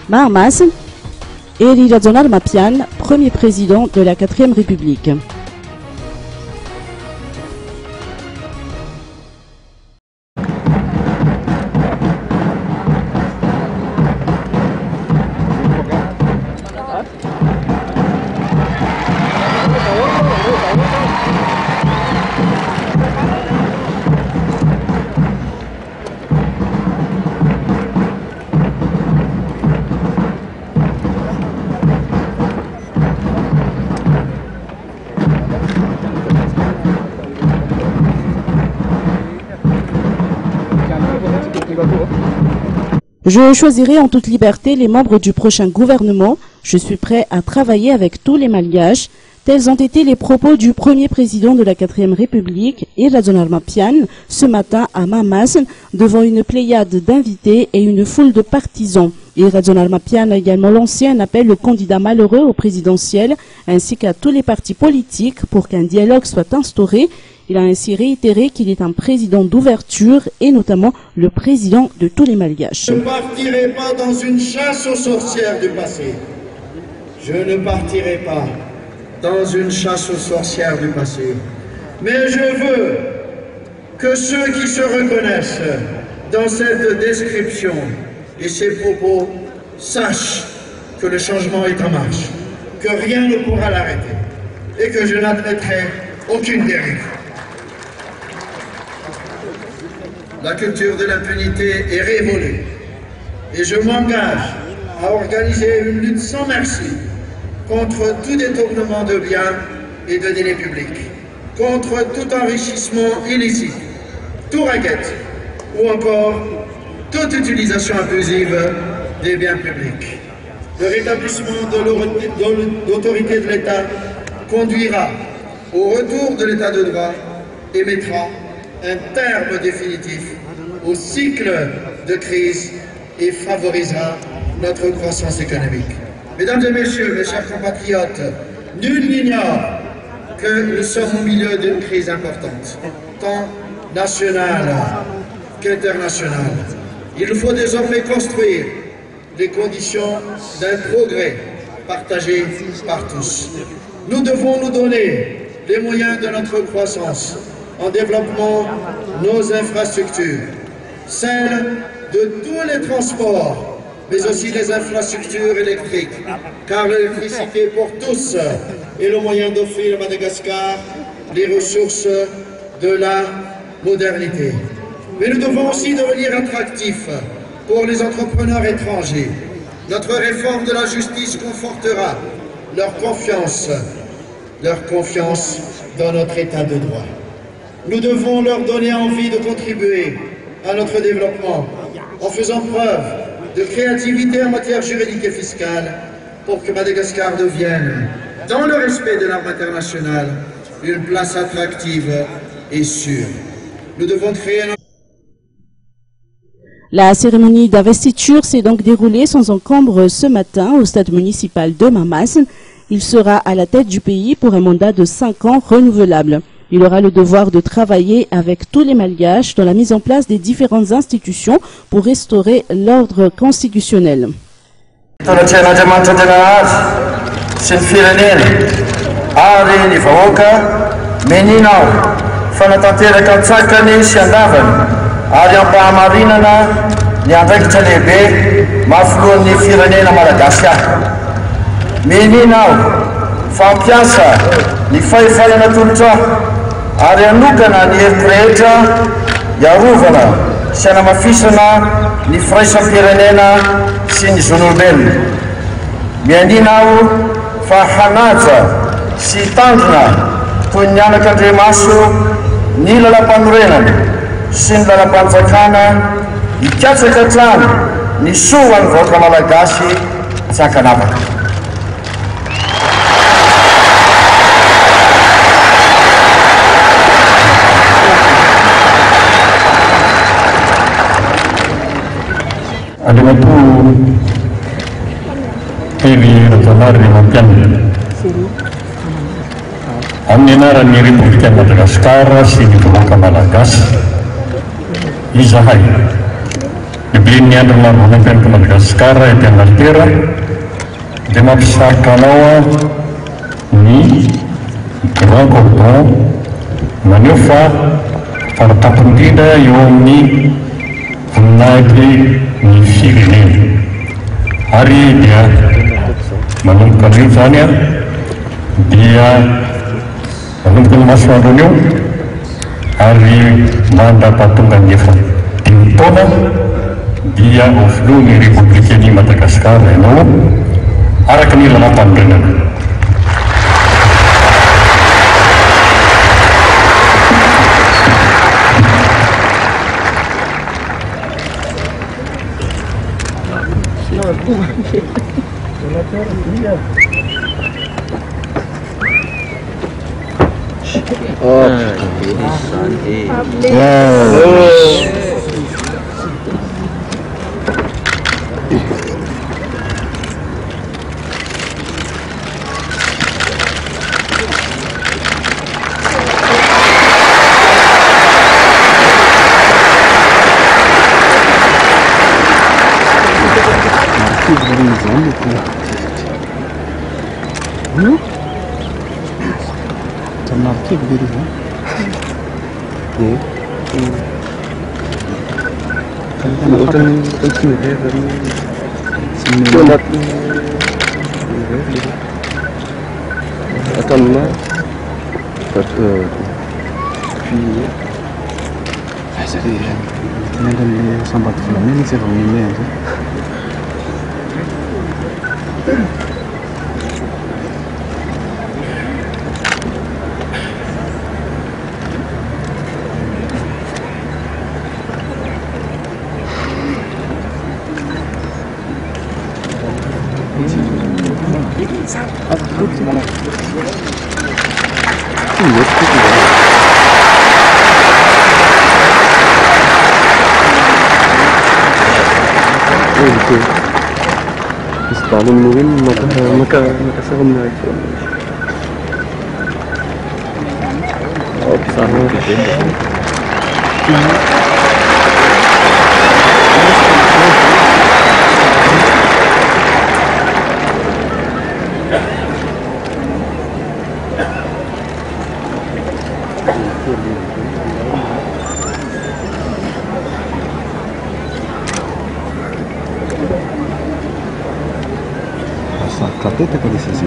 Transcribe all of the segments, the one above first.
Mahamas et Ely Radjonalma Pian, premier président de la 4e République. Je choisirai en toute liberté les membres du prochain gouvernement. Je suis prêt à travailler avec tous les Malgaches. Tels ont été les propos du premier président de la 4e République, Ely Radjonalma Pian, ce matin à Mahamas, devant une pléiade d'invités et une foule de partisans. Ely Radjonalma Pian a également lancé un appel aux candidats malheureux au présidentiel, ainsi qu'à tous les partis politiques pour qu'un dialogue soit instauré. Il a ainsi réitéré qu'il est un président d'ouverture et notamment le président de tous les Malgaches. Je ne partirai pas dans une chasse aux sorcières du passé. Je ne partirai pas dans une chasse aux sorcières du passé. Mais je veux que ceux qui se reconnaissent dans cette description et ces propos sachent que le changement est en marche, que rien ne pourra l'arrêter et que je n'admettrai aucune dérive. La culture de l'impunité est révolue et je m'engage à organiser une lutte sans merci contre tout détournement de biens et de deniers publics, contre tout enrichissement illicite, tout racket ou encore toute utilisation abusive des biens publics. Le rétablissement de l'autorité de l'État conduira au retour de l'État de droit et mettra un terme définitif au cycle de crise et favorisera notre croissance économique. Mesdames et messieurs, mes chers compatriotes, nul n'ignore que nous sommes au milieu d'une crise importante, tant nationale qu'internationale. Il nous faut désormais construire les conditions d'un progrès partagé par tous. Nous devons nous donner les moyens de notre croissance en développant nos infrastructures, celles de tous les transports, mais aussi les infrastructures électriques, car l'électricité pour tous est le moyen d'offrir à Madagascar les ressources de la modernité. Mais nous devons aussi devenir attractifs pour les entrepreneurs étrangers. Notre réforme de la justice confortera leur confiance dans notre état de droit. Nous devons leur donner envie de contribuer à notre développement en faisant preuve de créativité en matière juridique et fiscale pour que Madagascar devienne, dans le respect de l'arme internationale, une place attractive et sûre. Nous devons créer un... La cérémonie d'investiture s'est donc déroulée sans encombre ce matin au stade municipal de Mahamas. Il sera à la tête du pays pour un mandat de 5 ans renouvelable. Il aura le devoir de travailler avec tous les Malgaches dans la mise en place des différentes institutions pour restaurer l'ordre constitutionnel. Ary anokana ny hevitra rehetra iarovana sy hanamafisana ny firaisam-pirenena sy ny zon'olombelona. Miandina aho fa hanaja sy hitandrina toy ny anak'Andriamaso ny lalam-panorenana sy ny lalam-panjakana hikatsaka hatrany ny soa ny vahoaka malagasy tsy hankanavaka. Adamatu Ely Radjonalma Pian amin'ny anaran'ny Republika Madagasikara sy ny vahoaka malagasy izahay be ny andro marovana ampianiko Madagasikara ety Angleterre dia mampisarika anao a ny grand cordon maneho fa faratapony indrindra eo amin'ny voninahitry ny firenena ary dia manomboka an'io zany a dia manomboka ny masoandro an'io ary mandrapahatonga ny efa 5 taona dia oflohany République Madagasikara ianao araka ny lalàm-panorenana. Paling mungkin maka serem lagi. Oh, sana. Capeta que dice así.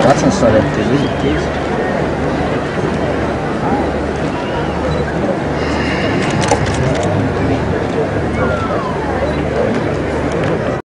Razem sobie te